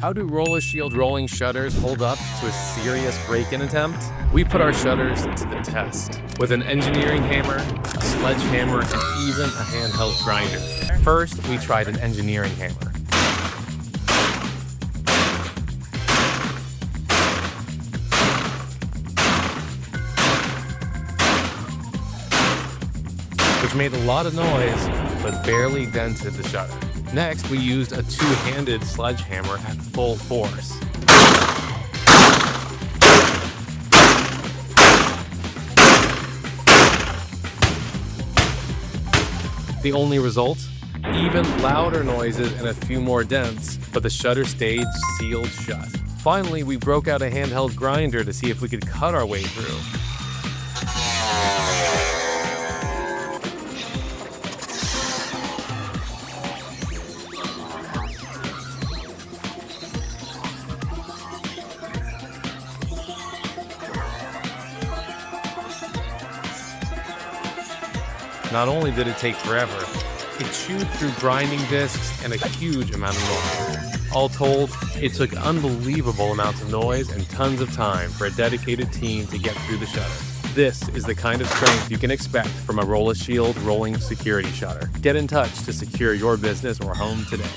How do roller shield rolling shutters hold up to a serious break-in attempt? We put our shutters to the test with an engineering hammer, a sledgehammer, and even a handheld grinder. First, we tried an engineering hammer. Which made a lot of noise, but barely dented the shutter. Next, we used a two-handed sledgehammer at full force. The only result? Even louder noises and a few more dents, but the shutter stayed sealed shut. Finally, we broke out a handheld grinder to see if we could cut our way through. Not only did it take forever, it chewed through grinding discs and a huge amount of noise. All told, it took unbelievable amounts of noise and tons of time for a dedicated team to get through the shutter. This is the kind of strength you can expect from a Roller Shield rolling security shutter. Get in touch to secure your business or home today.